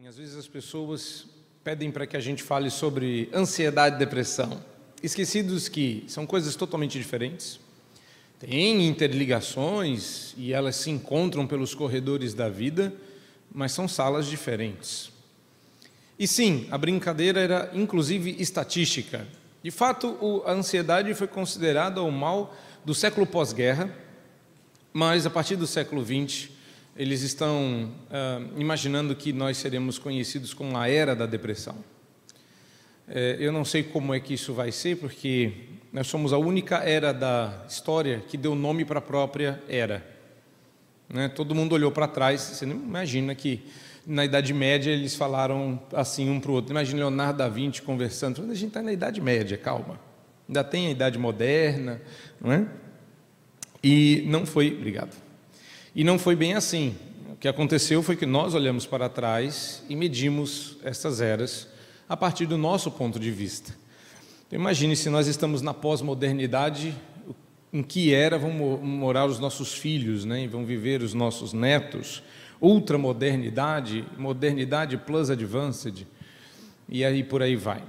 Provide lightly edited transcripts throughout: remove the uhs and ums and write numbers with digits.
Às vezes as pessoas pedem para que a gente fale sobre ansiedade e depressão, esquecidos que são coisas totalmente diferentes, têm interligações e elas se encontram pelos corredores da vida, mas são salas diferentes. E sim, a brincadeira era inclusive estatística. De fato, a ansiedade foi considerada o mal do século pós-guerra, mas a partir do século XX, eles estão imaginando que nós seremos conhecidos como a era da depressão. Eu não sei como é que isso vai ser, porque nós somos a única era da história que deu nome para a própria era. Né? Todo mundo olhou para trás, você não imagina que na Idade Média eles falaram assim um para o outro. Imagina Leonardo da Vinci conversando, falando, a gente está na Idade Média, calma. Ainda tem a Idade Moderna, não é? E não foi, obrigado. E não foi bem assim. O que aconteceu foi que nós olhamos para trás e medimos essas eras a partir do nosso ponto de vista. Então, imagine se nós estamos na pós-modernidade, em que era vão morar os nossos filhos, né? E vão viver os nossos netos, ultramodernidade, modernidade plus advanced, e aí por aí vai.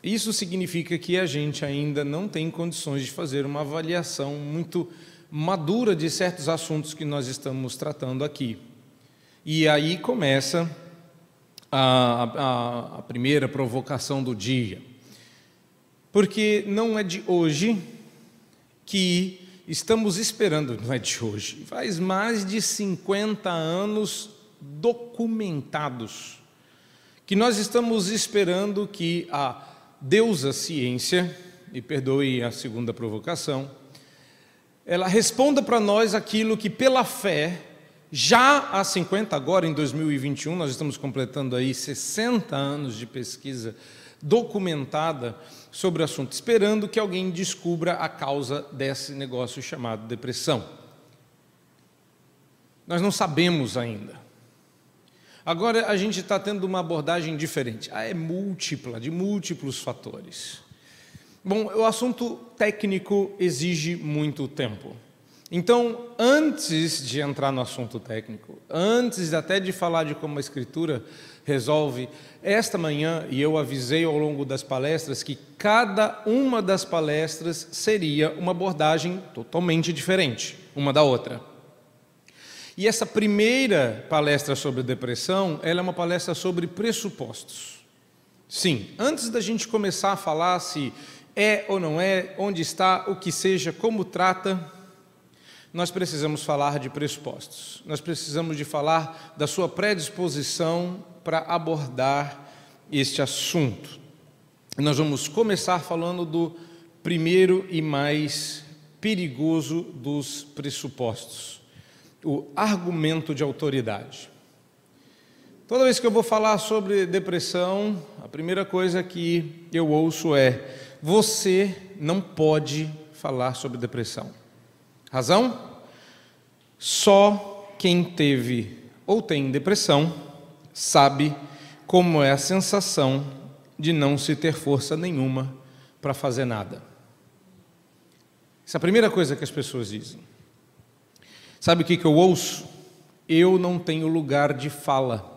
Isso significa que a gente ainda não tem condições de fazer uma avaliação muito madura de certos assuntos que nós estamos tratando aqui. E aí começa a primeira provocação do dia. Porque não é de hoje que estamos esperando, não é de hoje, faz mais de 50 anos documentados, que nós estamos esperando que a deusa ciência, e perdoe a segunda provocação, ela responda para nós aquilo que pela fé, já há 50, agora em 2021, nós estamos completando aí 60 anos de pesquisa documentada sobre o assunto, esperando que alguém descubra a causa desse negócio chamado depressão. Nós não sabemos ainda. Agora a gente está tendo uma abordagem diferente. É múltipla, de múltiplos fatores. Bom, o assunto técnico exige muito tempo. Então, antes de entrar no assunto técnico, antes até de falar de como a Escritura resolve, esta manhã, e eu avisei ao longo das palestras, que cada uma das palestras seria uma abordagem totalmente diferente, uma da outra. E essa primeira palestra sobre depressão, ela é uma palestra sobre pressupostos. Sim, antes da gente começar a falar se é ou não é, onde está, o que seja, como trata, nós precisamos falar de pressupostos. Nós precisamos de falar da sua predisposição para abordar este assunto. Nós vamos começar falando do primeiro e mais perigoso dos pressupostos, o argumento de autoridade. Toda vez que eu vou falar sobre depressão, a primeira coisa que eu ouço é: você não pode falar sobre depressão. Razão? Só quem teve ou tem depressão sabe como é a sensação de não se ter força nenhuma para fazer nada. Essa é a primeira coisa que as pessoas dizem. Sabe o que eu ouço? Eu não tenho lugar de fala.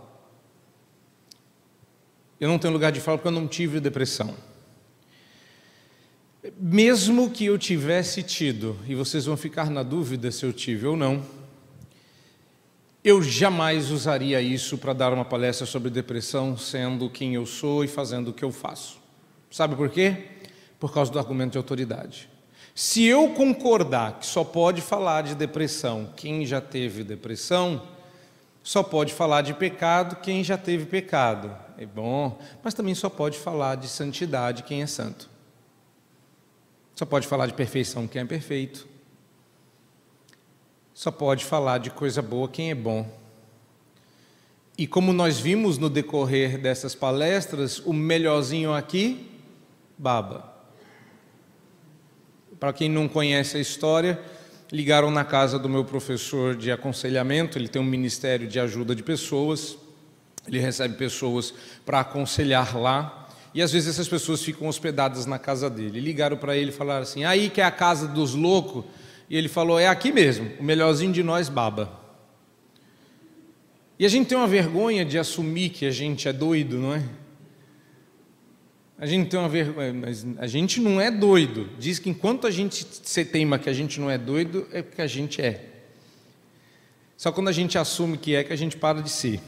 Eu não tenho lugar de fala porque eu não tive depressão. Mesmo que eu tivesse tido, e vocês vão ficar na dúvida se eu tive ou não, eu jamais usaria isso para dar uma palestra sobre depressão, sendo quem eu sou e fazendo o que eu faço. Sabe por quê? Por causa do argumento de autoridade. Se eu concordar que só pode falar de depressão quem já teve depressão, só pode falar de pecado quem já teve pecado. É bom, mas também só pode falar de santidade quem é santo. Só pode falar de perfeição quem é perfeito. Só pode falar de coisa boa quem é bom. E como nós vimos no decorrer dessas palestras, o melhorzinho aqui, baba. Para quem não conhece a história, ligaram na casa do meu professor de aconselhamento, ele tem um ministério de ajuda de pessoas, ele recebe pessoas para aconselhar lá, e às vezes essas pessoas ficam hospedadas na casa dele. Ligaram para ele e falaram assim: aí que é a casa dos loucos? E ele falou: é aqui mesmo, o melhorzinho de nós baba. E a gente tem uma vergonha de assumir que a gente é doido, não é? A gente tem uma vergonha, mas a gente não é doido. Diz que enquanto a gente se teima que a gente não é doido, é porque a gente é. Só quando a gente assume que é, que a gente para de ser.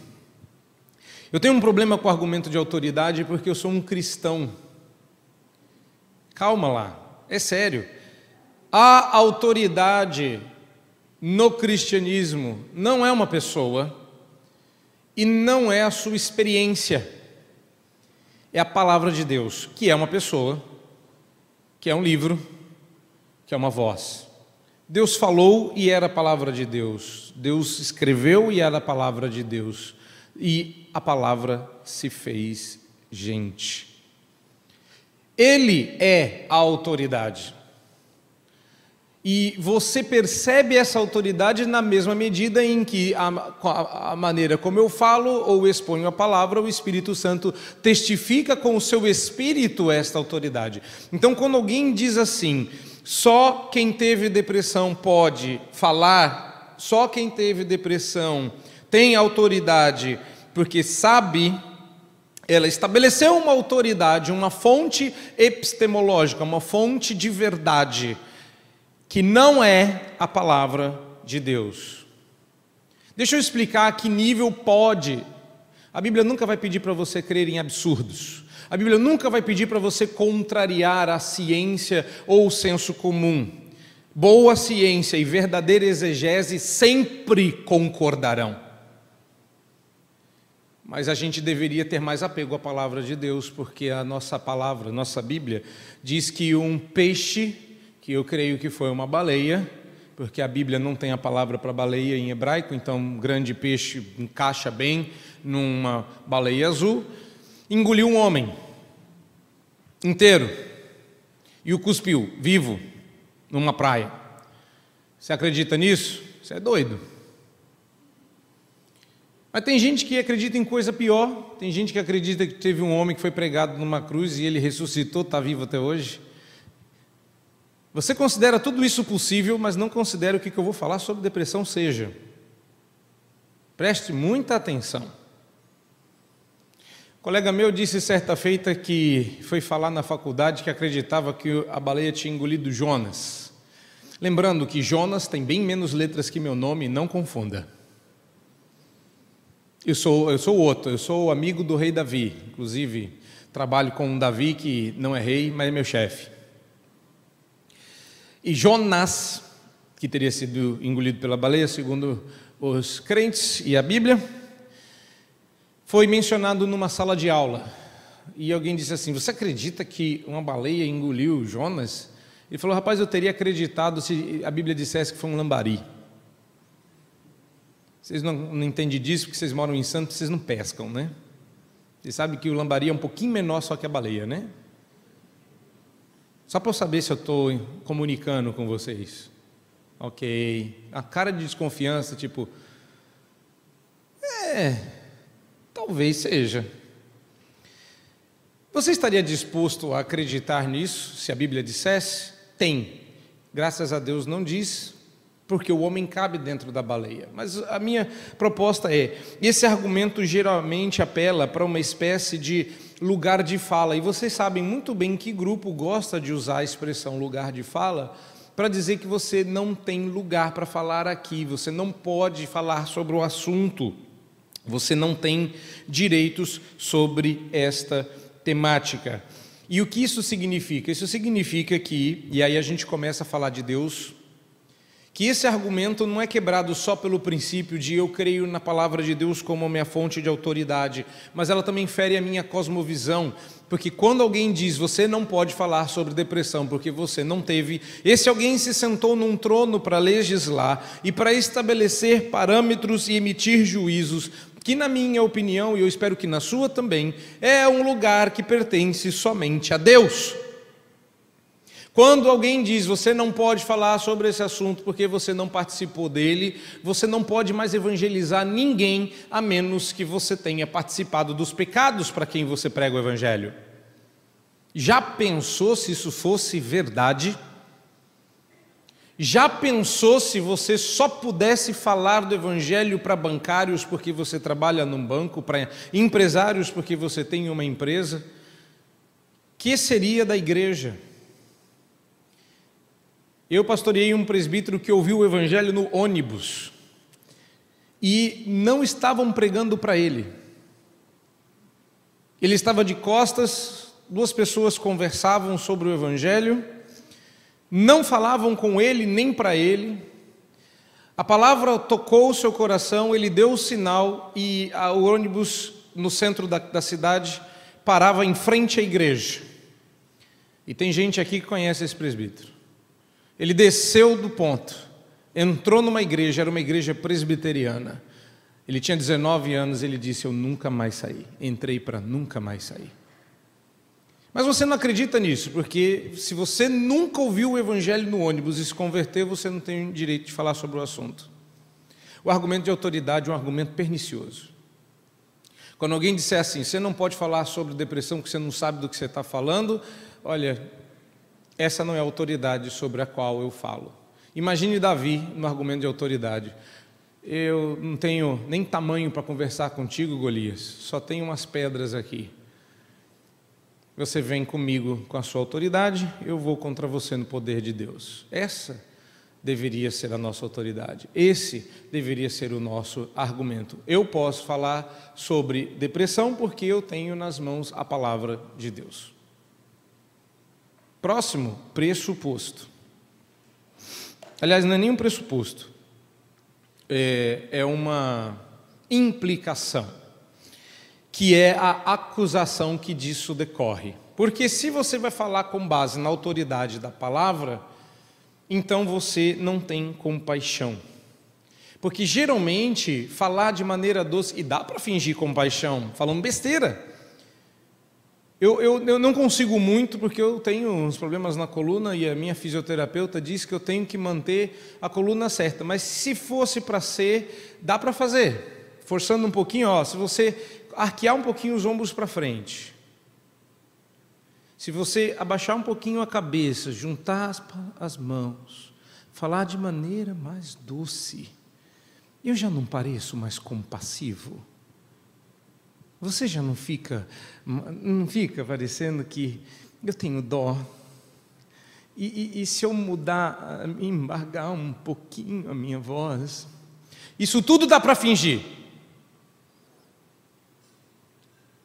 Eu tenho um problema com o argumento de autoridade porque eu sou um cristão. Calma lá, é sério. A autoridade no cristianismo não é uma pessoa e não é a sua experiência. É a palavra de Deus, que é uma pessoa, que é um livro, que é uma voz. Deus falou e era a palavra de Deus. Deus escreveu e era a palavra de Deus. E a palavra se fez gente. Ele é a autoridade. E você percebe essa autoridade na mesma medida em que a maneira como eu falo ou exponho a palavra, o Espírito Santo testifica com o seu Espírito esta autoridade. Então, quando alguém diz assim, só quem teve depressão pode falar, só quem teve depressão tem autoridade, porque sabe, ela estabeleceu uma autoridade, uma fonte epistemológica, uma fonte de verdade, que não é a palavra de Deus. Deixa eu explicar a que nível pode. A Bíblia nunca vai pedir para você crer em absurdos. A Bíblia nunca vai pedir para você contrariar a ciência ou o senso comum. Boa ciência e verdadeira exegese sempre concordarão. Mas a gente deveria ter mais apego à palavra de Deus, porque a nossa palavra, a nossa Bíblia, diz que um peixe, que eu creio que foi uma baleia, porque a Bíblia não tem a palavra para baleia em hebraico, então um grande peixe encaixa bem numa baleia azul, engoliu um homem inteiro e o cuspiu, vivo, numa praia. Você acredita nisso? Você é doido. Mas tem gente que acredita em coisa pior, tem gente que acredita que teve um homem que foi pregado numa cruz e ele ressuscitou, está vivo até hoje. Você considera tudo isso possível, mas não considera o que eu vou falar sobre depressão seja. Preste muita atenção. Um colega meu disse certa feita que foi falar na faculdade que acreditava que a baleia tinha engolido Jonas. Lembrando que Jonas tem bem menos letras que meu nome, não confunda. Eu sou outro, eu sou amigo do rei Davi. Inclusive, trabalho com um Davi que não é rei, mas é meu chefe. E Jonas, que teria sido engolido pela baleia, segundo os crentes e a Bíblia, foi mencionado numa sala de aula. E alguém disse assim, você acredita que uma baleia engoliu Jonas? Ele falou, rapaz, eu teria acreditado se a Bíblia dissesse que foi um lambari. Vocês não entendem disso, porque vocês moram em Santos, vocês não pescam, né? Vocês sabem que o lambari é um pouquinho menor só que a baleia, né? Só para eu saber se eu estou comunicando com vocês. Ok. A cara de desconfiança, tipo... talvez seja. Você estaria disposto a acreditar nisso, se a Bíblia dissesse? Tem. Graças a Deus não diz, porque o homem cabe dentro da baleia. Mas a minha proposta é, esse argumento geralmente apela para uma espécie de lugar de fala, e vocês sabem muito bem que grupo gosta de usar a expressão lugar de fala para dizer que você não tem lugar para falar aqui, você não pode falar sobre o assunto, você não tem direitos sobre esta temática. E o que isso significa? Isso significa que, e aí a gente começa a falar de Deus, que esse argumento não é quebrado só pelo princípio de eu creio na palavra de Deus como a minha fonte de autoridade, mas ela também fere a minha cosmovisão, porque quando alguém diz você não pode falar sobre depressão porque você não teve, esse alguém se sentou num trono para legislar e para estabelecer parâmetros e emitir juízos, que na minha opinião, e eu espero que na sua também, é um lugar que pertence somente a Deus. Quando alguém diz, você não pode falar sobre esse assunto porque você não participou dele, você não pode mais evangelizar ninguém, a menos que você tenha participado dos pecados para quem você prega o evangelho. Já pensou se isso fosse verdade? Já pensou se você só pudesse falar do Evangelho para bancários porque você trabalha num banco, para empresários porque você tem uma empresa? Que seria da igreja? Eu pastoreei um presbítero que ouviu o Evangelho no ônibus e não estavam pregando para ele. Ele estava de costas, duas pessoas conversavam sobre o Evangelho, não falavam com ele nem para ele. A palavra tocou o seu coração, ele deu o sinal e o ônibus no centro da cidade parava em frente à igreja. E tem gente aqui que conhece esse presbítero. Ele desceu do ponto, entrou numa igreja, era uma igreja presbiteriana. Ele tinha 19 anos, ele disse: eu nunca mais saí, entrei para nunca mais sair. Mas você não acredita nisso, porque se você nunca ouviu o Evangelho no ônibus e se converteu, você não tem direito de falar sobre o assunto. O argumento de autoridade é um argumento pernicioso. Quando alguém disser assim, você não pode falar sobre depressão porque você não sabe do que você está falando, olha, essa não é a autoridade sobre a qual eu falo. Imagine Davi no argumento de autoridade. Eu não tenho nem tamanho para conversar contigo, Golias, só tenho umas pedras aqui. Você vem comigo com a sua autoridade, eu vou contra você no poder de Deus. Essa deveria ser a nossa autoridade. Esse deveria ser o nosso argumento. Eu posso falar sobre depressão porque eu tenho nas mãos a palavra de Deus. Próximo, pressuposto. Aliás, não é nem um pressuposto. É uma implicação, que é a acusação que disso decorre. Porque se você vai falar com base na autoridade da palavra, então você não tem compaixão. Porque geralmente falar de maneira doce, e dá para fingir compaixão, falando besteira. Eu não consigo muito porque eu tenho uns problemas na coluna e a minha fisioterapeuta diz que eu tenho que manter a coluna certa. Mas se fosse para ser, dá para fazer. Forçando um pouquinho, se você arquear um pouquinho os ombros para frente, se você abaixar um pouquinho a cabeça, juntar as mãos, falar de maneira mais doce, eu já não pareço mais compassivo? Você já não fica parecendo que eu tenho dó? E se eu mudar, embargar um pouquinho a minha voz? Isso tudo dá para fingir.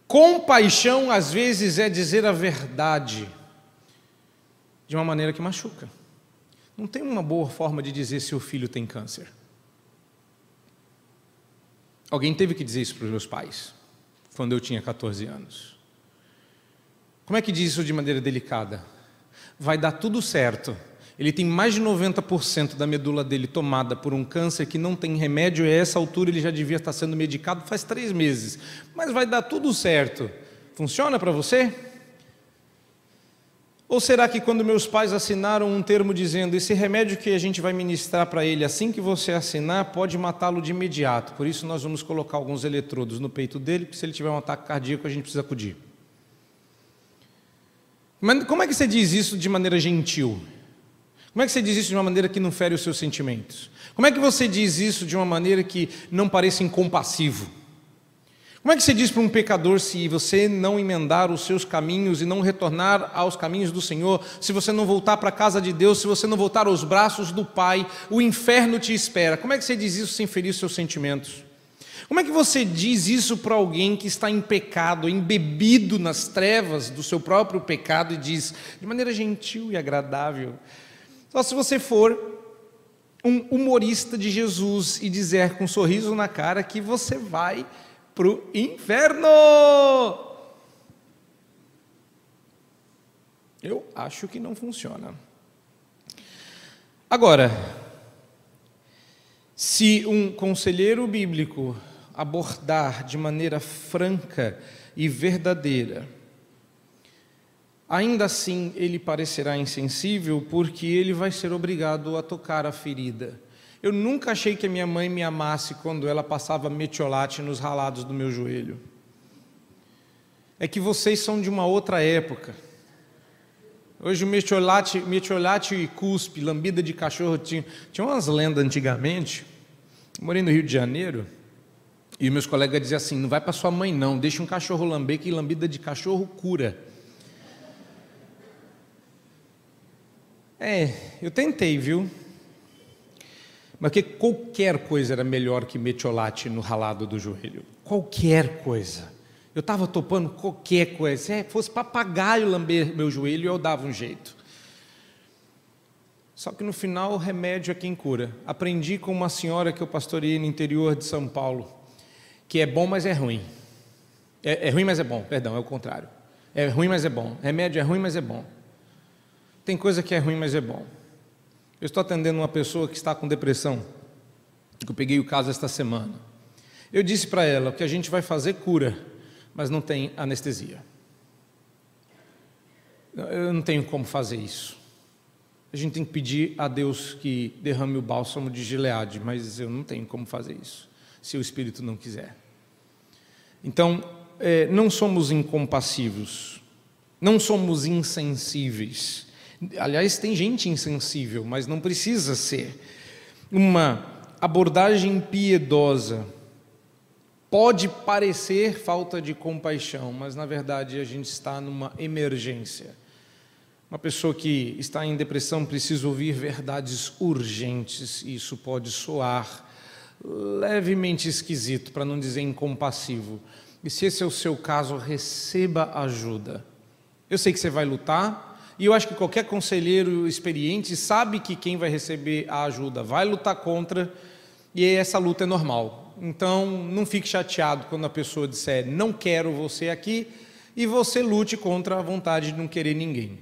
Compaixão, às vezes, é dizer a verdade de uma maneira que machuca. Não tem uma boa forma de dizer seu filho tem câncer. Alguém teve que dizer isso para os meus pais, quando eu tinha 14 anos. Como é que diz isso de maneira delicada? Vai dar tudo certo. Ele tem mais de 90% da medula dele tomada por um câncer que não tem remédio, e a essa altura ele já devia estar sendo medicado faz 3 meses. Mas vai dar tudo certo. Funciona para você? Ou será que quando meus pais assinaram um termo dizendo esse remédio que a gente vai ministrar para ele, assim que você assinar, pode matá-lo de imediato, por isso nós vamos colocar alguns eletrodos no peito dele, porque se ele tiver um ataque cardíaco a gente precisa acudir. Mas como é que você diz isso de maneira gentil? Como é que você diz isso de uma maneira que não fere os seus sentimentos? Como é que você diz isso de uma maneira que não pareça incompassivo? Como é que você diz para um pecador, se você não emendar os seus caminhos e não retornar aos caminhos do Senhor, se você não voltar para a casa de Deus, se você não voltar aos braços do Pai, o inferno te espera? Como é que você diz isso sem ferir os seus sentimentos? Como é que você diz isso para alguém que está em pecado, embebido nas trevas do seu próprio pecado, e diz de maneira gentil e agradável? Só se você for um humorista de Jesus e dizer com um sorriso na cara que você vai para o inferno. Eu acho que não funciona. Agora, se um conselheiro bíblico abordar de maneira franca e verdadeira, ainda assim ele parecerá insensível, porque ele vai ser obrigado a tocar a ferida. Eu nunca achei que a minha mãe me amasse quando ela passava metiolate nos ralados do meu joelho. É que vocês são de uma outra época. Hoje o metiolate e cuspe, lambida de cachorro, tinha umas lendas antigamente. Eu morei no Rio de Janeiro e meus colegas diziam assim: não vai para sua mãe não, deixa um cachorro lamber, que lambida de cachorro cura. Eu tentei, viu? Mas que qualquer coisa era melhor que metiolate no ralado do joelho. Qualquer coisa. Eu estava topando qualquer coisa. Se fosse papagaio lamber meu joelho, eu dava um jeito. Só que no final o remédio é quem cura. Aprendi com uma senhora que eu pastoreei no interior de São Paulo, que é bom, mas é ruim. É ruim, mas é bom, perdão, é o contrário. É ruim, mas é bom. Remédio é ruim, mas é bom. Tem coisa que é ruim, mas é bom. Eu estou atendendo uma pessoa que está com depressão, que eu peguei o caso esta semana. Eu disse para ela que a gente vai fazer cura, mas não tem anestesia. Eu não tenho como fazer isso. A gente tem que pedir a Deus que derrame o bálsamo de Gileade, mas eu não tenho como fazer isso, se o Espírito não quiser. Então, não somos incompassivos, não somos insensíveis. Aliás, tem gente insensível, mas não precisa ser. Uma abordagem piedosa pode parecer falta de compaixão, mas na verdade a gente está numa emergência. Uma pessoa que está em depressão precisa ouvir verdades urgentes, e isso pode soar levemente esquisito, para não dizer incompassivo. E se esse é o seu caso, receba ajuda. Eu sei que você vai lutar, e eu acho que qualquer conselheiro experiente sabe que quem vai receber a ajuda vai lutar contra, e essa luta é normal. Então, não fique chateado quando a pessoa disser: não quero você aqui, e você lute contra a vontade de não querer ninguém.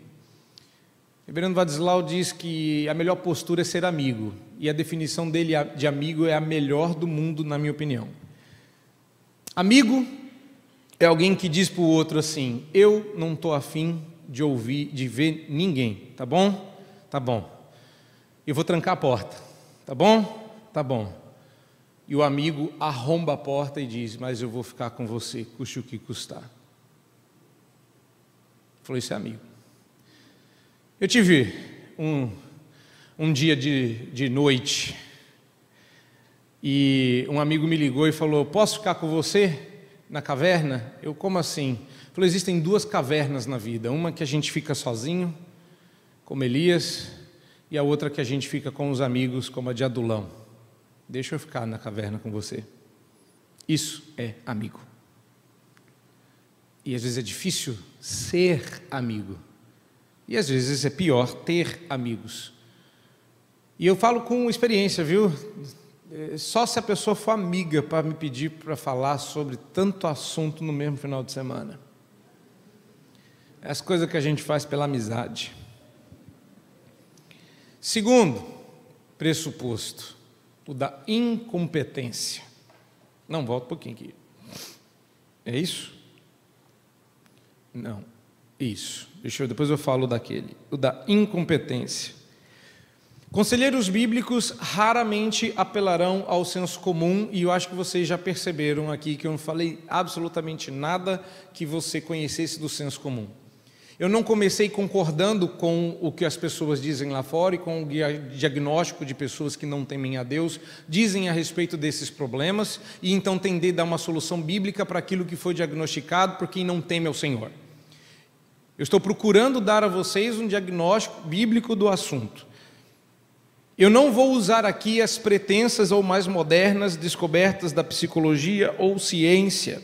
Reverendo Vadislau diz que a melhor postura é ser amigo, e a definição dele de amigo é a melhor do mundo, na minha opinião. Amigo é alguém que diz para o outro assim: eu não estou afim de ouvir, de ver ninguém, tá bom? Tá bom. Eu vou trancar a porta, tá bom? Tá bom. E o amigo arromba a porta e diz: mas eu vou ficar com você, custe o que custar. Falou: isso é amigo. Eu tive um dia de noite, e um amigo me ligou e falou: posso ficar com você na caverna? Eu: como assim? Falou: existem duas cavernas na vida, uma que a gente fica sozinho, como Elias, e a outra que a gente fica com os amigos, como a de Adulão. Deixa eu ficar na caverna com você. Isso é amigo. E às vezes é difícil ser amigo, e às vezes é pior ter amigos. E eu falo com experiência, viu? Só se a pessoa for amiga para me pedir para falar sobre tanto assunto no mesmo final de semana. As coisas que a gente faz pela amizade. Segundo pressuposto, o da incompetência. Não, volta um pouquinho aqui. É isso? Não, isso. Depois eu falo daquele. O da incompetência. Conselheiros bíblicos raramente apelarão ao senso comum, e eu acho que vocês já perceberam aqui que eu não falei absolutamente nada que você conhecesse do senso comum. Eu não comecei concordando com o que as pessoas dizem lá fora e com o diagnóstico de pessoas que não temem a Deus dizem a respeito desses problemas, e então tentei dar uma solução bíblica para aquilo que foi diagnosticado por quem não teme ao Senhor. Eu estou procurando dar a vocês um diagnóstico bíblico do assunto. Eu não vou usar aqui as pretensas ou mais modernas descobertas da psicologia ou ciência.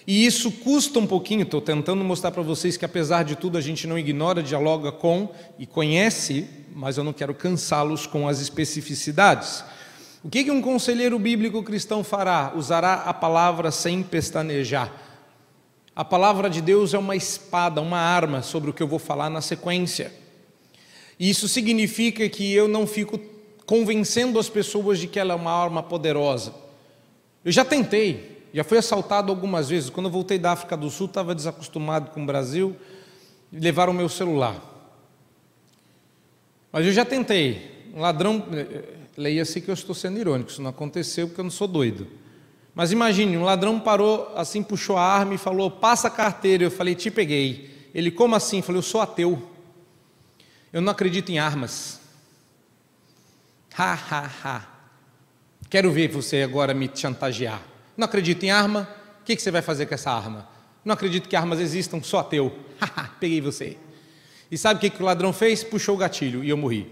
E isso custa um pouquinho. Estou tentando mostrar para vocês que, apesar de tudo, a gente não ignora, dialoga com e conhece, mas eu não quero cansá-los com as especificidades. O que um conselheiro bíblico cristão fará? Usará a palavra sem pestanejar. A palavra de Deus é uma espada, uma arma sobre o que eu vou falar na sequência. E isso significa que eu não fico convencendo as pessoas de que ela é uma arma poderosa. Eu já tentei. Já fui assaltado algumas vezes. Quando eu voltei da África do Sul, estava desacostumado com o Brasil, e levaram o meu celular. Mas eu já tentei. Um ladrão, leia-se que eu estou sendo irônico, isso não aconteceu porque eu não sou doido. Mas imagine, um ladrão parou assim, puxou a arma e falou: passa a carteira. Eu falei: te peguei. Ele, como assim? Eu falei, eu sou ateu. Eu não acredito em armas. Ha, ha, ha. Quero ver você agora me chantagear. Não acredito em arma? O que você vai fazer com essa arma? Não acredito que armas existam, sou ateu. Haha, peguei você. E sabe o que o ladrão fez? Puxou o gatilho e eu morri.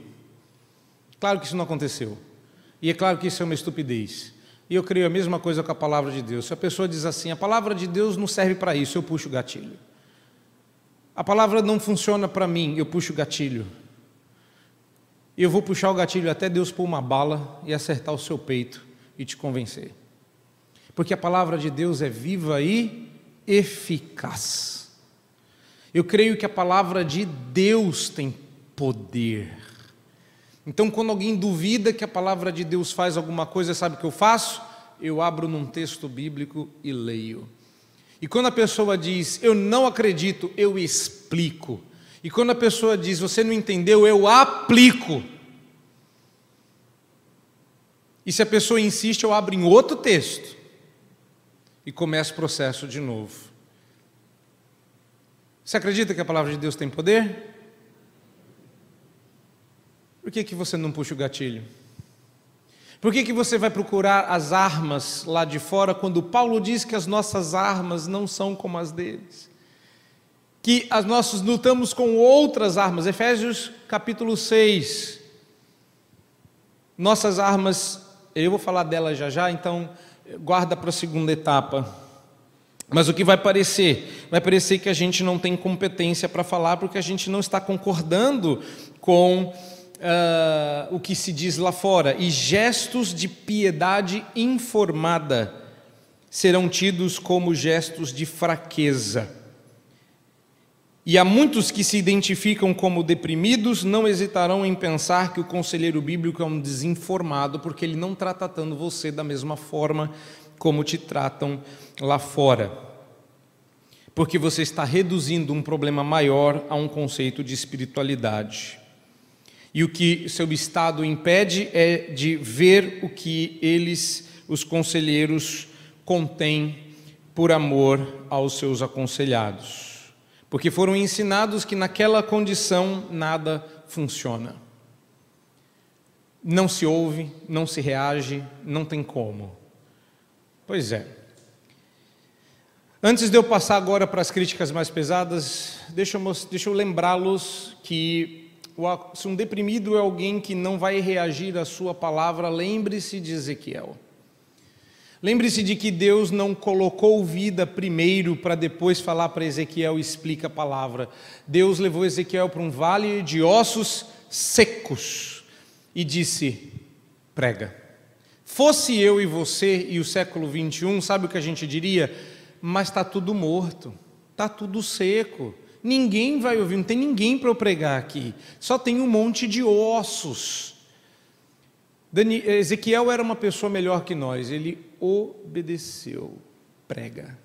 Claro que isso não aconteceu. E é claro que isso é uma estupidez. E eu creio a mesma coisa com a palavra de Deus. Se a pessoa diz assim, a palavra de Deus não serve para isso, eu puxo o gatilho. A palavra não funciona para mim, eu puxo o gatilho. E eu vou puxar o gatilho até Deus pôr uma bala e acertar o seu peito e te convencer. Porque a palavra de Deus é viva e eficaz. Eu creio que a palavra de Deus tem poder. Então, quando alguém duvida que a palavra de Deus faz alguma coisa, sabe o que eu faço? Eu abro num texto bíblico e leio. E quando a pessoa diz, eu não acredito, eu explico. E quando a pessoa diz, você não entendeu, eu aplico. E se a pessoa insiste, eu abro em outro texto e começo o processo de novo. Você acredita que a palavra de Deus tem poder? Por que você não puxa o gatilho? Por que você vai procurar as armas lá de fora, quando Paulo diz que as nossas armas não são como as deles? Que nós lutamos com outras armas. Efésios capítulo 6. Nossas armas, eu vou falar delas já já, então guarda para a segunda etapa. Mas o que vai parecer? Vai parecer que a gente não tem competência para falar, porque a gente não está concordando com o que se diz lá fora. E gestos de piedade informada serão tidos como gestos de fraqueza. E há muitos que se identificam como deprimidos, não hesitarão em pensar que o conselheiro bíblico é um desinformado, porque ele não está tratando você da mesma forma como te tratam lá fora. Porque você está reduzindo um problema maior a um conceito de espiritualidade. E o que seu estado impede é de ver o que eles, os conselheiros, contêm por amor aos seus aconselhados. Porque foram ensinados que naquela condição nada funciona. Não se ouve, não se reage, não tem como. Pois é. Antes de eu passar agora para as críticas mais pesadas, deixa eu lembrá-los que se um deprimido é alguém que não vai reagir à sua palavra, lembre-se de Ezequiel. Lembre-se de que Deus não colocou vida primeiro para depois falar para Ezequiel, explica a palavra. Deus levou Ezequiel para um vale de ossos secos e disse, prega. Fosse eu e você e o século 21, sabe o que a gente diria? Mas está tudo morto, está tudo seco. Ninguém vai ouvir, não tem ninguém para eu pregar aqui. Só tem um monte de ossos. Ezequiel era uma pessoa melhor que nós. Ele obedeceu. Prega.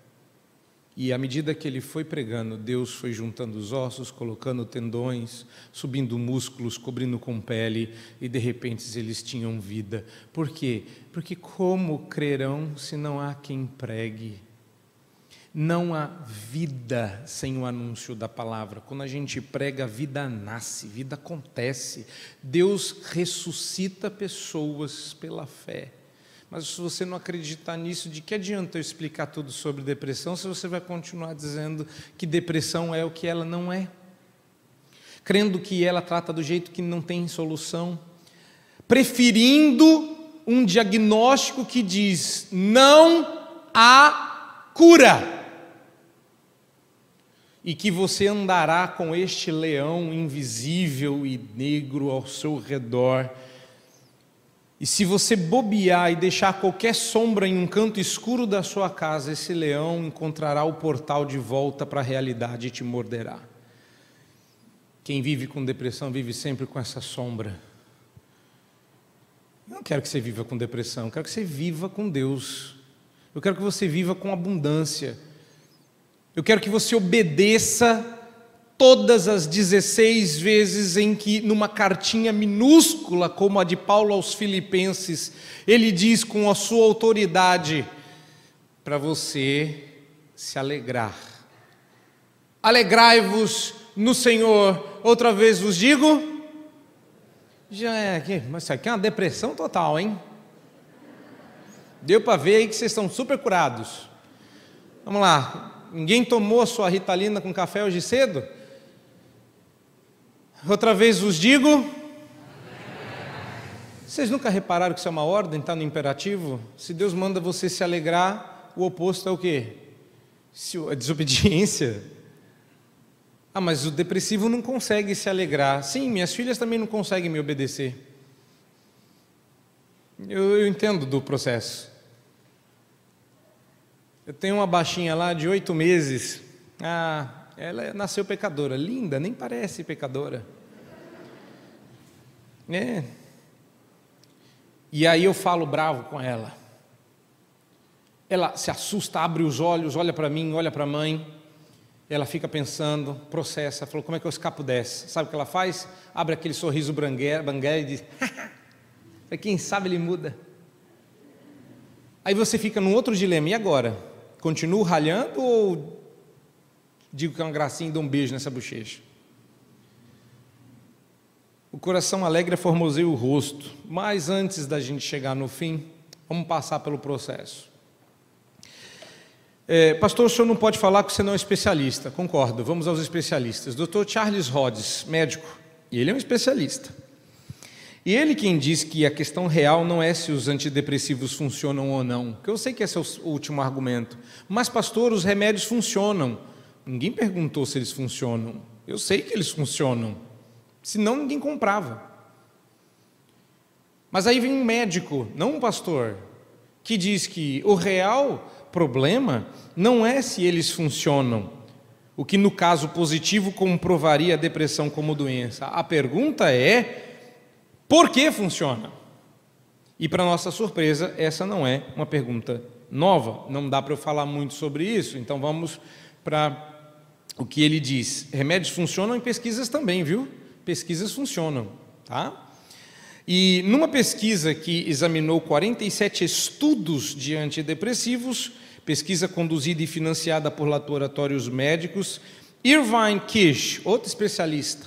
E à medida que ele foi pregando, Deus foi juntando os ossos, colocando tendões, subindo músculos, cobrindo com pele, e de repente eles tinham vida. Por quê? Porque como crerão se não há quem pregue? Não há vida sem o anúncio da palavra. Quando a gente prega, a vida nasce, vida acontece. Deus ressuscita pessoas pela fé. Mas se você não acreditar nisso, de que adianta eu explicar tudo sobre depressão, se você vai continuar dizendo que depressão é o que ela não é? Crendo que ela trata do jeito que não tem solução? Preferindo um diagnóstico que diz, não há cura. E que você andará com este leão invisível e negro ao seu redor. E se você bobear e deixar qualquer sombra em um canto escuro da sua casa, esse leão encontrará o portal de volta para a realidade e te morderá. Quem vive com depressão vive sempre com essa sombra. Eu não quero que você viva com depressão, eu quero que você viva com Deus. Eu quero que você viva com abundância. Eu quero que você obedeça todas as 16 vezes em que, numa cartinha minúscula, como a de Paulo aos Filipenses, ele diz com a sua autoridade, para você se alegrar Alegrai-vos no Senhor, outra vez vos digo. Já é aqui, mas isso aqui é uma depressão total, hein? Deu para ver aí que vocês estão super curados. Vamos lá, ninguém tomou a sua Ritalina com café hoje cedo? Outra vez vos digo. Vocês nunca repararam que isso é uma ordem, está no imperativo? Se Deus manda você se alegrar, o oposto é o quê? A desobediência. Ah, mas o depressivo não consegue se alegrar. Sim, minhas filhas também não conseguem me obedecer. Eu entendo do processo. Eu tenho uma baixinha lá de 8 meses. Ela nasceu pecadora, linda, nem parece pecadora. E aí eu falo bravo com ela. Ela se assusta, abre os olhos, olha para mim, olha para a mãe. Ela fica pensando, processa, falou, como é que eu escapo dessa? Sabe o que ela faz? Abre aquele sorriso banguela e diz, quem sabe ele muda. Aí você fica num outro dilema, e agora? Continuo ralhando ou digo que é uma gracinha e dou um beijo nessa bochecha? O coração alegre formoseia o rosto, mas antes da gente chegar no fim, vamos passar pelo processo. Pastor, o senhor não pode falar que você não é especialista. Concordo, vamos aos especialistas. Dr. Charles Rhodes, médico, e ele é um especialista. E ele quem diz que a questão real não é se os antidepressivos funcionam ou não, que eu sei que esse é o último argumento. Mas, pastor, os remédios funcionam. Ninguém perguntou se eles funcionam. Eu sei que eles funcionam. Senão ninguém comprava. Mas aí vem um médico, não um pastor, que diz que o real problema não é se eles funcionam, o que no caso positivo comprovaria a depressão como doença. A pergunta é, por que funciona? E para nossa surpresa, essa não é uma pergunta nova, não dá para eu falar muito sobre isso, então vamos para o que ele diz. Remédios funcionam em pesquisas também, viu? Pesquisas funcionam, tá? E numa pesquisa que examinou 47 estudos de antidepressivos, pesquisa conduzida e financiada por laboratórios médicos, Irvine Kish, outro especialista,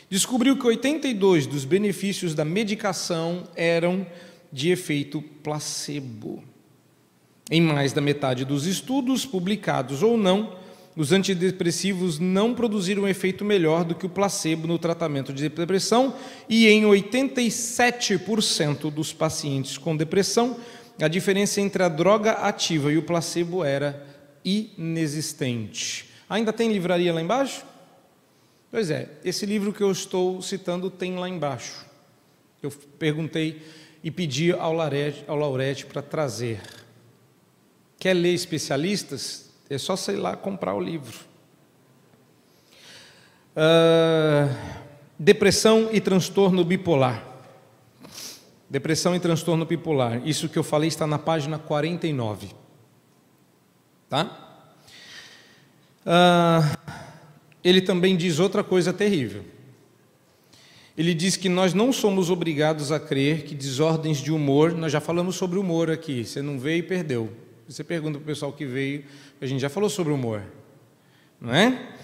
descobriu que 82 dos benefícios da medicação eram de efeito placebo. Em mais da metade dos estudos, publicados ou não, os antidepressivos não produziram um efeito melhor do que o placebo no tratamento de depressão, e em 87% dos pacientes com depressão, a diferença entre a droga ativa e o placebo era inexistente. Ainda tem livraria lá embaixo? Pois é, esse livro que eu estou citando tem lá embaixo. Eu perguntei e pedi ao Laurete para trazer. Quer ler especialistas? É só, sei lá, comprar o livro. Depressão e transtorno bipolar. Depressão e transtorno bipolar. Isso que eu falei está na página 49. Tá? Ele também diz outra coisa terrível. Ele diz que nós não somos obrigados a crer que desordens de humor, nós já falamos sobre humor aqui, você não veio e perdeu. Você pergunta para o pessoal que veio, a gente já falou sobre humor, não é?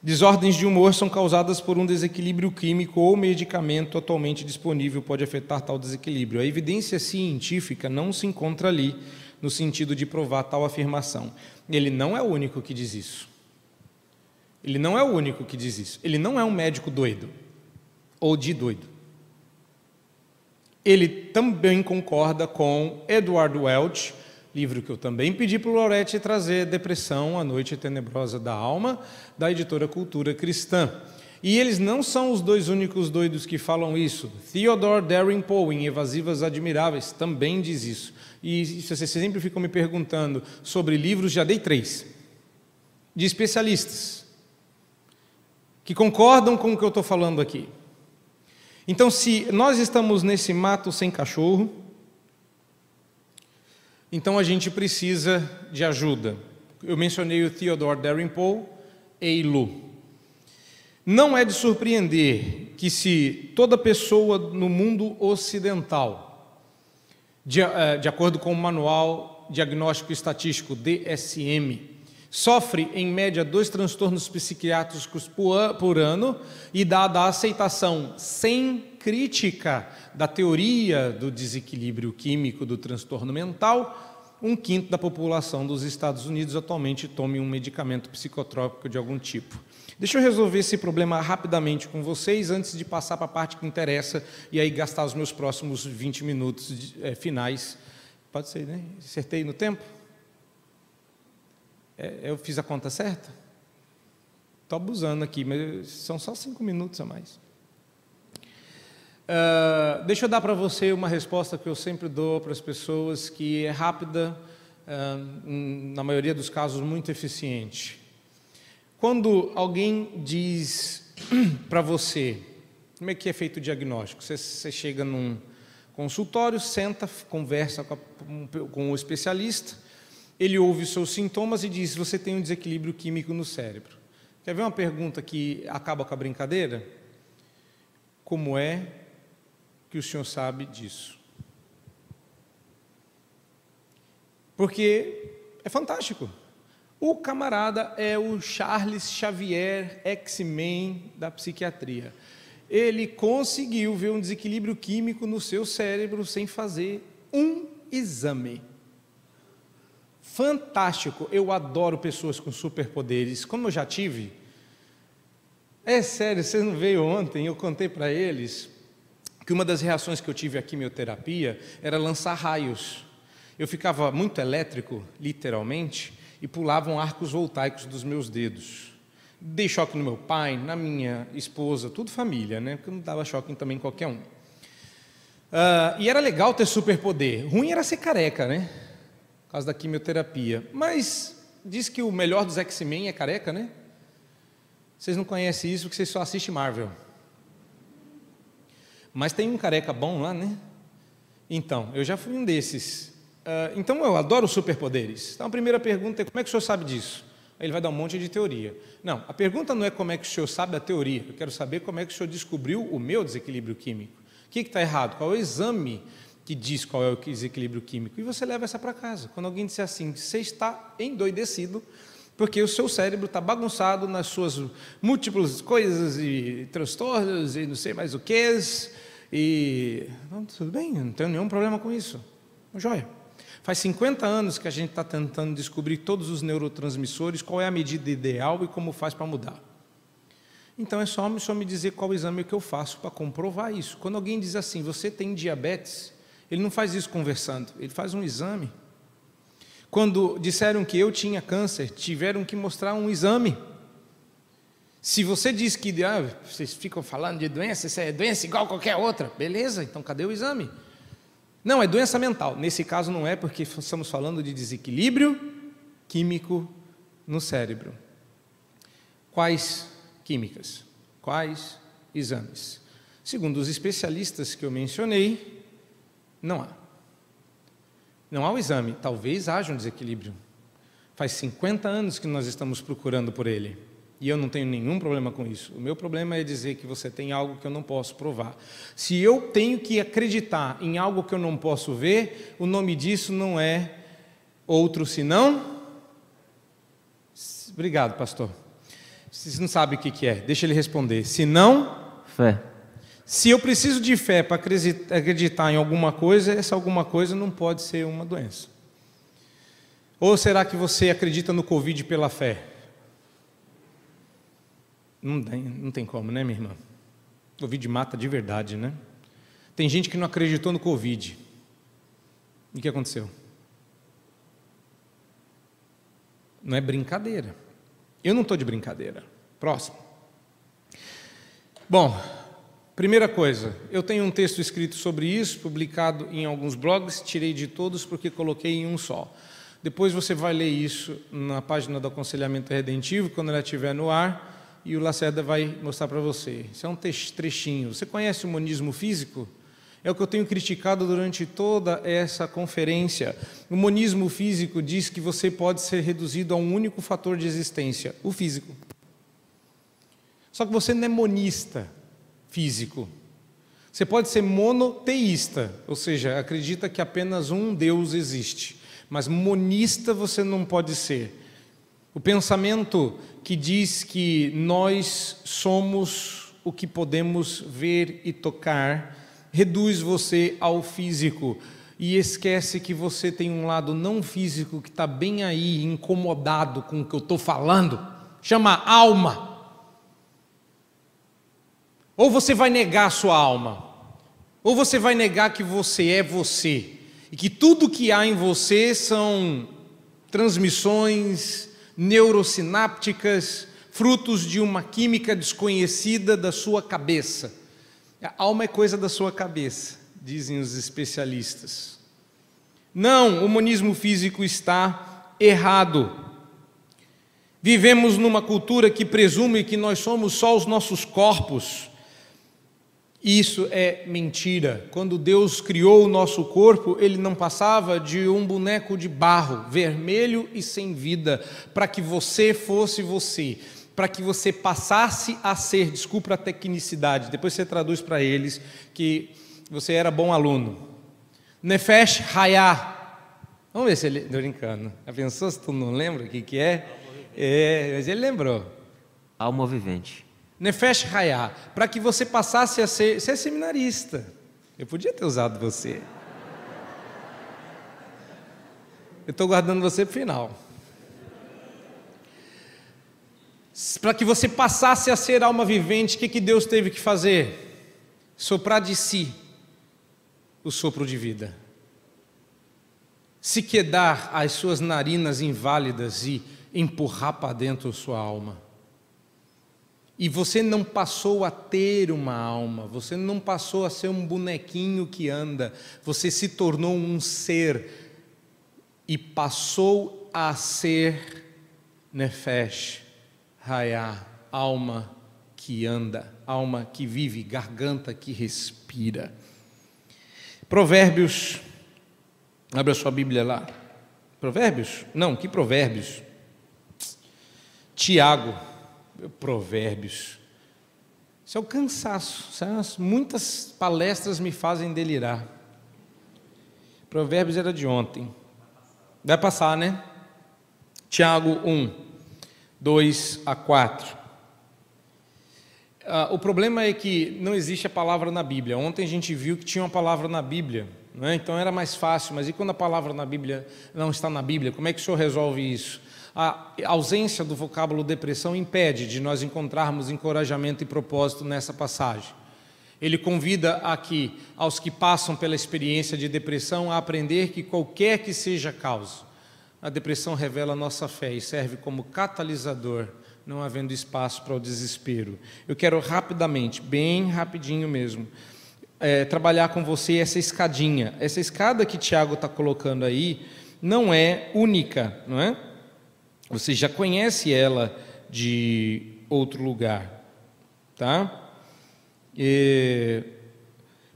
Desordens de humor são causadas por um desequilíbrio químico ou medicamento atualmente disponível pode afetar tal desequilíbrio. A evidência científica não se encontra ali no sentido de provar tal afirmação. Ele não é o único que diz isso. Ele não é o único que diz isso. Ele não é um médico doido ou de doido. Ele também concorda com Edward Welch, livro que eu também pedi para o Laurete trazer, Depressão, A Noite Tenebrosa da Alma, da editora Cultura Cristã. E eles não são os dois únicos doidos que falam isso. Theodore Dalrymple, em Evasivas Admiráveis, também diz isso. E vocês sempre ficam me perguntando sobre livros, já dei 3, de especialistas, que concordam com o que eu estou falando aqui. Então, se nós estamos nesse mato sem cachorro, então a gente precisa de ajuda. Eu mencionei o Theodore Dalrymple, Eilu. Não é de surpreender que se toda pessoa no mundo ocidental, de acordo com o Manual Diagnóstico Estatístico, DSM, sofre, em média, 2 transtornos psiquiátricos por ano e, dada a aceitação sem crítica da teoria do desequilíbrio químico do transtorno mental, 1/5 da população dos Estados Unidos atualmente tome um medicamento psicotrópico de algum tipo. Deixa eu resolver esse problema rapidamente com vocês, antes de passar para a parte que interessa e aí gastar os meus próximos 20 minutos finais. Pode ser, né? Acertei no tempo? Eu fiz a conta certa? Estou abusando aqui, mas são só 5 minutos a mais. Deixa eu dar para você uma resposta que eu sempre dou para as pessoas, que é rápida, na maioria dos casos muito eficiente. Quando alguém diz para você, como é que é feito o diagnóstico? Você chega num consultório, senta, conversa com o especialista, ele ouve os seus sintomas e diz: você tem um desequilíbrio químico no cérebro. Quer ver uma pergunta que acaba com a brincadeira? Como é que o senhor sabe disso? Porque é fantástico. O camarada é o Charles Xavier, X-Men da psiquiatria. Ele conseguiu ver um desequilíbrio químico no seu cérebro sem fazer um exame. Fantástico. Eu adoro pessoas com superpoderes. Como eu já tive, é sério, você não veio ontem, eu contei para eles que uma das reações que eu tive à quimioterapia era lançar raios. Eu ficava muito elétrico, literalmente, e pulavam arcos voltaicos dos meus dedos. Dei choque no meu pai, na minha esposa, tudo família, né? Porque eu não dava choque também em qualquer um. E era legal ter superpoder. Ruim era ser careca, né? Por causa da quimioterapia. Mas diz que o melhor dos X-Men é careca, né? Vocês não conhecem isso porque vocês só assistem Marvel. Mas tem um careca bom lá, né? Então, eu já fui um desses. Então, eu adoro superpoderes. Então, a primeira pergunta é: como é que o senhor sabe disso? Aí ele vai dar um monte de teoria. Não, a pergunta não é como é que o senhor sabe da teoria. Eu quero saber como é que o senhor descobriu o meu desequilíbrio químico. O que está errado? Qual é o exame que diz qual é o desequilíbrio químico? E você leva essa para casa. Quando alguém disser assim: você está endoidecido, porque o seu cérebro está bagunçado nas suas múltiplas coisas e transtornos e não sei mais o que. E não, tudo bem, não tenho nenhum problema com isso. Joia. Faz 50 anos que a gente está tentando descobrir todos os neurotransmissores, qual é a medida ideal e como faz para mudar. Então é só me dizer qual exame que eu faço para comprovar isso. Quando alguém diz assim: você tem diabetes, ele não faz isso conversando, ele faz um exame. Quando disseram que eu tinha câncer, tiveram que mostrar um exame. Se você diz que vocês ficam falando de doença, isso é doença igual a qualquer outra, beleza, então cadê o exame? Não, é doença mental. Nesse caso não é, porque estamos falando de desequilíbrio químico no cérebro. Quais químicas? Quais exames? Segundo os especialistas que eu mencionei, não há. Não há o exame. Talvez haja um desequilíbrio. Faz 50 anos que nós estamos procurando por ele. E eu não tenho nenhum problema com isso. O meu problema é dizer que você tem algo que eu não posso provar. Se eu tenho que acreditar em algo que eu não posso ver, o nome disso não é outro senão... Obrigado, pastor. Vocês não sabem o que é. Deixa ele responder. Senão... Fé. Se eu preciso de fé para acreditar em alguma coisa, essa alguma coisa não pode ser uma doença. Ou será que você acredita no Covid pela fé? Não tem como, né, minha irmã? Covid mata de verdade, né? Tem gente que não acreditou no Covid. E o que aconteceu? Não é brincadeira. Eu não estou de brincadeira. Próximo. Bom, primeira coisa, eu tenho um texto escrito sobre isso, publicado em alguns blogs, tirei de todos porque coloquei em um só. Depois você vai ler isso na página do Aconselhamento Redentivo, quando ela estiver no ar, e o Lacerda vai mostrar para você. Isso é um trechinho. Você conhece o monismo físico? É o que eu tenho criticado durante toda essa conferência. O monismo físico diz que você pode ser reduzido a um único fator de existência, o físico. Só que você não é monista físico. Você pode ser monoteísta, ou seja, acredita que apenas um Deus existe. Mas monista você não pode ser. O pensamento que diz que nós somos o que podemos ver e tocar, reduz você ao físico e esquece que você tem um lado não físico que está bem aí, incomodado com o que eu estou falando, chama alma. Ou você vai negar a sua alma, ou você vai negar que você é você, e que tudo que há em você são transmissões neurosinápticas, frutos de uma química desconhecida da sua cabeça. A alma é coisa da sua cabeça, dizem os especialistas. Não, o monismo físico está errado. Vivemos numa cultura que presume que nós somos só os nossos corpos. Isso é mentira. Quando Deus criou o nosso corpo, Ele não passava de um boneco de barro, vermelho e sem vida, para que você fosse você, para que você passasse a ser, desculpa a tecnicidade, depois você traduz para eles que você era bom aluno. Nefesh Hayah. Vamos ver se ele... Estou brincando. Já pensou se tu não lembra o que é? Mas ele lembrou. Alma vivente. Nefesh Hayah, para que você passasse a ser... Você é seminarista. Eu podia ter usado você. Eu estou guardando você para o final. Para que você passasse a ser alma vivente, o que Deus teve que fazer? Soprar de si o sopro de vida. Se quedar as suas narinas inválidas e empurrar para dentro sua alma. E você não passou a ter uma alma, você não passou a ser um bonequinho que anda, você se tornou um ser e passou a ser Nefesh Hayah, alma que anda, alma que vive, garganta que respira. Provérbios, abre a sua Bíblia lá. Provérbios? Não, que Provérbios? Tiago. Provérbios. Isso é o cansaço. Muitas palestras me fazem delirar. Provérbios era de ontem. Vai passar, né? Tiago 1, 2 a 4. O problema é que não existe a palavra na Bíblia. Ontem a gente viu que tinha uma palavra na Bíblia, não é? Então era mais fácil. Mas e quando a palavra na Bíblia não está na Bíblia? Como é que o senhor resolve isso? A ausência do vocábulo depressão impede de nós encontrarmos encorajamento e propósito nessa passagem. Ele convida aqui aos que passam pela experiência de depressão a aprender que qualquer que seja a causa, a depressão revela a nossa fé e serve como catalisador, não havendo espaço para o desespero. Eu quero rapidamente, bem rapidinho mesmo, trabalhar com você essa escadinha. Essa escada que Tiago está colocando aí não é única, não é? Você já conhece ela de outro lugar, tá?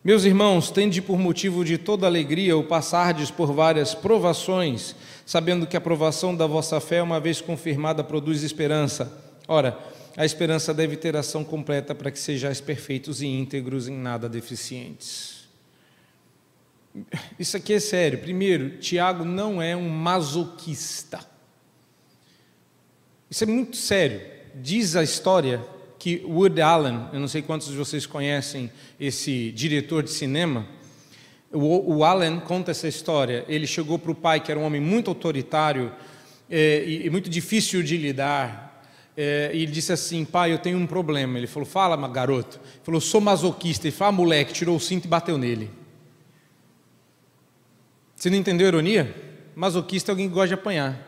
Meus irmãos, tende por motivo de toda alegria o passardes por várias provações, sabendo que a provação da vossa fé, uma vez confirmada, produz esperança. Ora, a esperança deve ter ação completa para que sejais perfeitos e íntegros, em nada deficientes. Isso aqui é sério. Primeiro, Tiago não é um masoquista. Isso é muito sério. Diz a história que Woody Allen, eu não sei quantos de vocês conhecem esse diretor de cinema, o Allen conta essa história. Ele chegou para o pai, que era um homem muito autoritário e muito difícil de lidar, e disse assim: pai, eu tenho um problema. Ele falou: fala, garoto. Ele falou: sou masoquista. Ele falou: moleque, tirou o cinto e bateu nele. Você não entendeu a ironia? Masoquista é alguém que gosta de apanhar.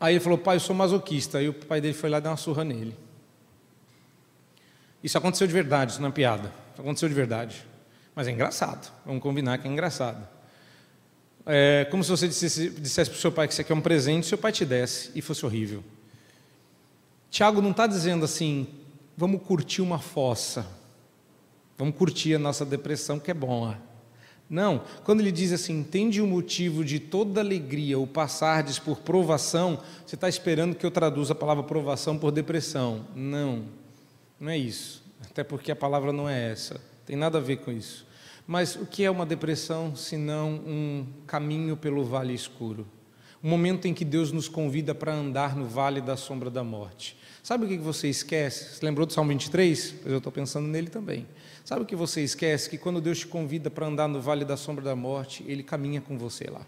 Aí ele falou: pai, eu sou masoquista. Aí o pai dele foi lá dar uma surra nele. Isso aconteceu de verdade, isso não é piada. Isso aconteceu de verdade. Mas é engraçado, vamos combinar que é engraçado. É como se você dissesse para o seu pai que você quer um presente, seu pai te desse e fosse horrível. Tiago não está dizendo assim: vamos curtir uma fossa, vamos curtir a nossa depressão, que é bom. Não, quando ele diz assim: entende o motivo de toda alegria o passardes por provação, você está esperando que eu traduza a palavra provação por depressão. Não, não é isso, até porque a palavra não é essa, tem nada a ver com isso. Mas o que é uma depressão senão um caminho pelo vale escuro? o momento em que Deus nos convida para andar no vale da sombra da morte. Sabe o que você esquece? Você lembrou do Salmo 23? Pois eu estou pensando nele também. Sabe o que você esquece? Que quando Deus te convida para andar no vale da sombra da morte, Ele caminha com você lá.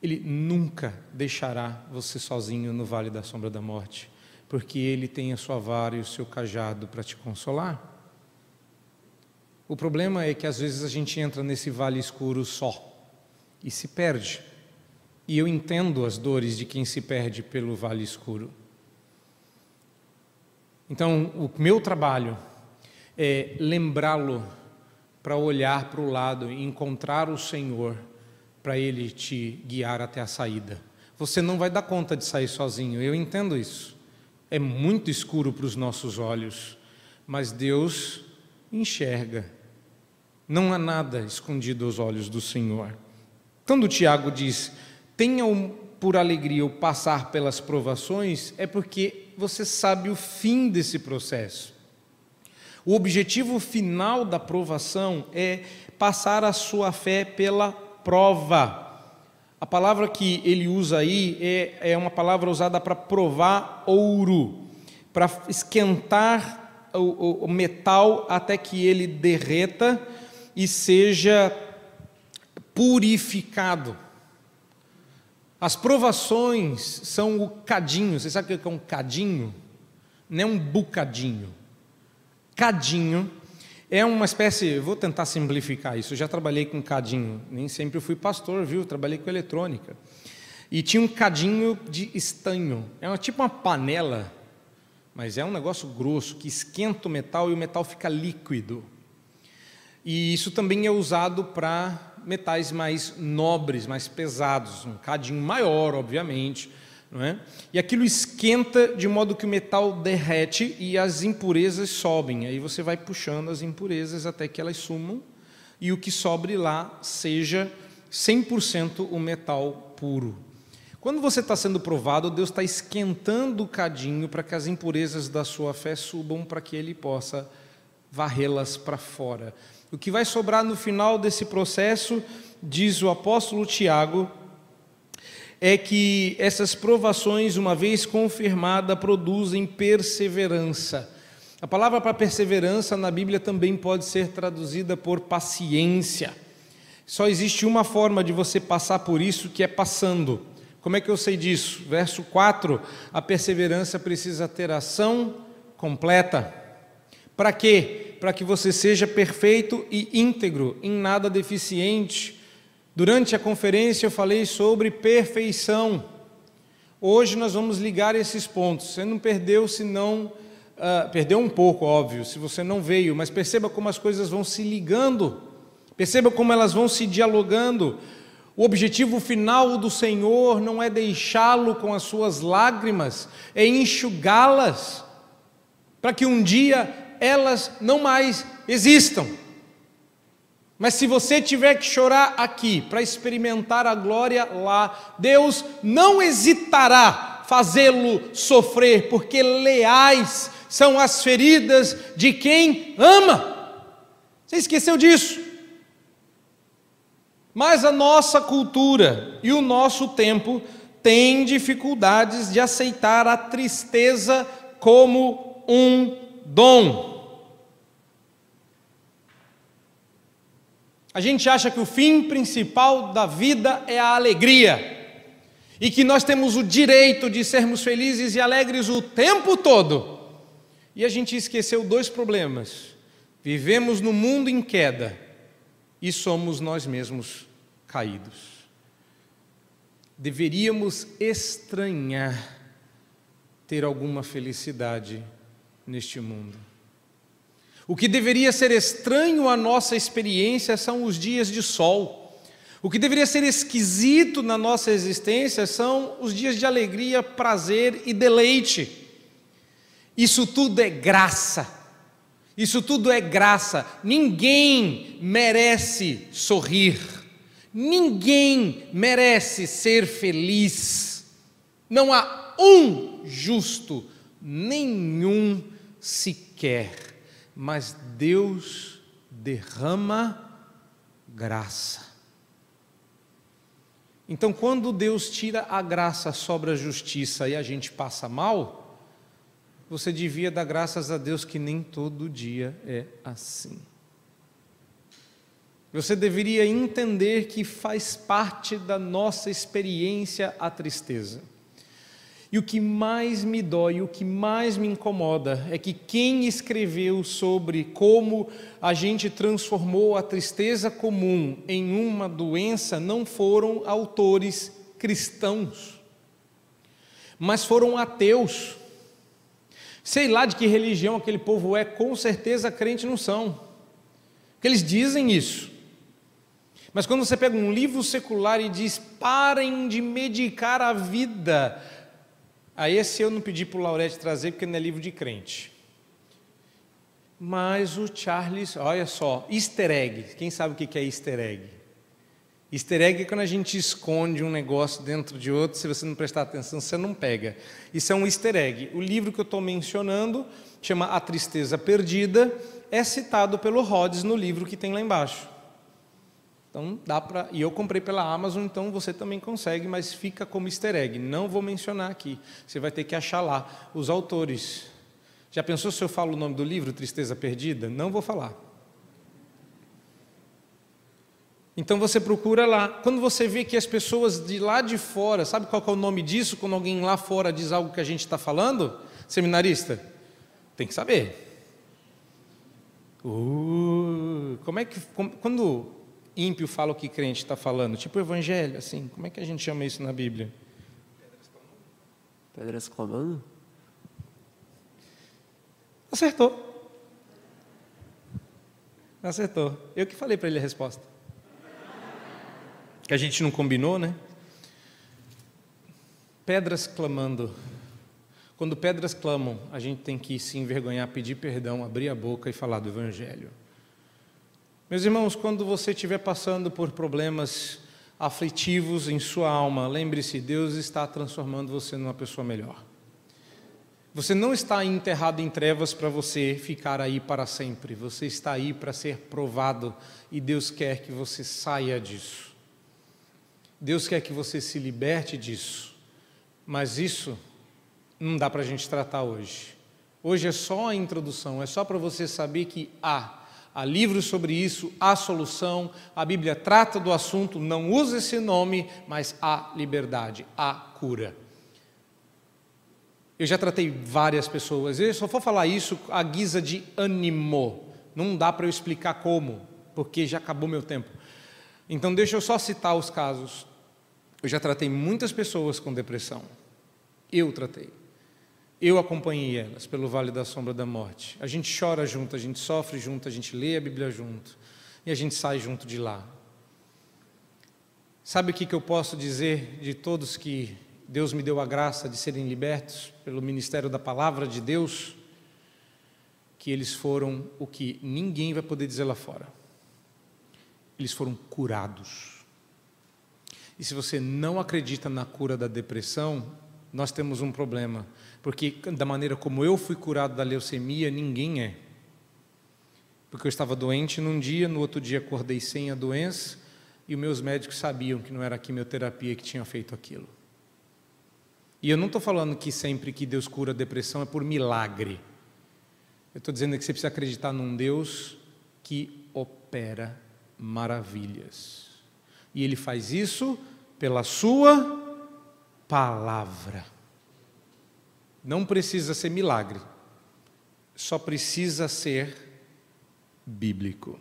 Ele nunca deixará você sozinho no vale da sombra da morte, porque Ele tem a sua vara e o seu cajado para te consolar. O problema é que às vezes a gente entra nesse vale escuro só e se perde. E eu entendo as dores de quem se perde pelo vale escuro. Então, o meu trabalho é lembrá-lo para olhar para o lado e encontrar o Senhor, para Ele te guiar até a saída. Você não vai dar conta de sair sozinho, eu entendo isso. É muito escuro para os nossos olhos, mas Deus enxerga. Não há nada escondido aos olhos do Senhor. Quando Tiago diz, tenham por alegria o passar pelas provações, é porque você sabe o fim desse processo. O objetivo final da provação é passar a sua fé pela prova. A palavra que ele usa aí é uma palavra usada para provar ouro, para esquentar o metal até que ele derreta e seja purificado. As provações são o cadinho. Você sabe o que é um cadinho? Não é um bocadinho. Cadinho é uma espécie, vou tentar simplificar isso, eu já trabalhei com cadinho, nem sempre fui pastor, viu? Trabalhei com eletrônica. E tinha um cadinho de estanho, tipo uma panela, mas é um negócio grosso, que esquenta o metal e o metal fica líquido. E isso também é usado para metais mais nobres, mais pesados, um cadinho maior, obviamente, não é? E aquilo esquenta de modo que o metal derrete e as impurezas sobem. Aí você vai puxando as impurezas até que elas sumam e o que sobre lá seja 100% o metal puro. Quando você está sendo provado, Deus está esquentando o cadinho para que as impurezas da sua fé subam, para que Ele possa varrê-las para fora. O que vai sobrar no final desse processo, diz o apóstolo Tiago, é que essas provações, uma vez confirmada, produzem perseverança. A palavra para perseverança na Bíblia também pode ser traduzida por paciência. Só existe uma forma de você passar por isso, que é passando. Como é que eu sei disso? Verso 4, a perseverança precisa ter ação completa. Para quê? Para que você seja perfeito e íntegro, em nada deficiente. Durante a conferência eu falei sobre perfeição. Hoje nós vamos ligar esses pontos. Você não perdeu, perdeu um pouco, óbvio, se você não veio, mas perceba como as coisas vão se ligando, perceba como elas vão se dialogando. O objetivo final do Senhor não é deixá-lo com as suas lágrimas, é enxugá-las, para que um dia elas não mais existam. Mas se você tiver que chorar aqui para experimentar a glória lá, Deus não hesitará fazê-lo sofrer, porque leais são as feridas de quem ama. Você esqueceu disso? Mas a nossa cultura e o nosso tempo têm dificuldades de aceitar a tristeza como um dom. A gente acha que o fim principal da vida é a alegria e que nós temos o direito de sermos felizes e alegres o tempo todo. E a gente esqueceu dois problemas: vivemos no mundo em queda e somos nós mesmos caídos. Deveríamos estranhar ter alguma felicidade neste mundo. O que deveria ser estranho à nossa experiência são os dias de sol. O que deveria ser esquisito na nossa existência são os dias de alegria, prazer e deleite. Isso tudo é graça. Isso tudo é graça. Ninguém merece sorrir. Ninguém merece ser feliz. Não há um justo, nenhum sequer. Mas Deus derrama graça. Então, quando Deus tira a graça, sobra a justiça e a gente passa mal, você devia dar graças a Deus que nem todo dia é assim. Você deveria entender que faz parte da nossa experiência a tristeza. E o que mais me dói, o que mais me incomoda, é que quem escreveu sobre como a gente transformou a tristeza comum em uma doença não foram autores cristãos, mas foram ateus. Sei lá de que religião aquele povo é, com certeza crente não são, porque eles dizem isso. Mas quando você pega um livro secular e diz, parem de medicar a vida, aí esse eu não pedi para o Laurete trazer, porque não é livro de crente. Mas o Charles, olha só, easter egg, quem sabe o que é easter egg? Easter egg é quando a gente esconde um negócio dentro de outro, se você não prestar atenção, você não pega. Isso é um easter egg. O livro que eu estou mencionando, chama A Tristeza Perdida, é citado pelo Rhodes no livro que tem lá embaixo. Então dá para, e eu comprei pela Amazon, então você também consegue, mas fica como easter egg, não vou mencionar aqui, você vai ter que achar lá os autores. Já pensou se eu falo o nome do livro, Tristeza Perdida? Não vou falar. Então você procura lá, quando você vê que as pessoas de lá de fora, sabe qual que é o nome disso, quando alguém lá fora diz algo que a gente está falando? Seminarista? Tem que saber. Quando ímpio fala o que crente está falando, tipo o evangelho, assim, como é que a gente chama isso na Bíblia? Pedras clamando? Acertou. Eu que falei para ele a resposta. Que a gente não combinou, né? Pedras clamando. Quando pedras clamam, a gente tem que se envergonhar, pedir perdão, abrir a boca e falar do evangelho. Meus irmãos, quando você estiver passando por problemas aflitivos em sua alma, lembre-se, Deus está transformando você numa pessoa melhor. Você não está enterrado em trevas para você ficar aí para sempre. Você está aí para ser provado e Deus quer que você saia disso. Deus quer que você se liberte disso. Mas isso não dá para a gente tratar hoje. Hoje é só a introdução, é só para você saber que há livros sobre isso, há solução, a Bíblia trata do assunto, não usa esse nome, mas há liberdade, há cura. Eu já tratei várias pessoas, eu só vou falar isso à guisa de ânimo, não dá para eu explicar como, porque já acabou meu tempo. Então deixa eu só citar os casos. Eu já tratei muitas pessoas com depressão, eu acompanhei elas pelo Vale da Sombra da Morte. A gente chora junto, a gente sofre junto, a gente lê a Bíblia junto e a gente sai junto de lá. Sabe o que eu posso dizer de todos que Deus me deu a graça de serem libertos pelo ministério da Palavra de Deus? Que eles foram o que ninguém vai poder dizer lá fora. Eles foram curados. E se você não acredita na cura da depressão, nós temos um problema, porque da maneira como eu fui curado da leucemia, ninguém é. Porque eu estava doente num dia, no outro dia acordei sem a doença, e os meus médicos sabiam que não era a quimioterapia que tinha feito aquilo. E eu não estou falando que sempre que Deus cura a depressão é por milagre. Eu estou dizendo que você precisa acreditar num Deus que opera maravilhas. E Ele faz isso pela sua palavra. Não precisa ser milagre, só precisa ser bíblico.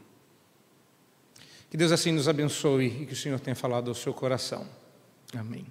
Que Deus assim nos abençoe e que o Senhor tenha falado ao seu coração. Amém.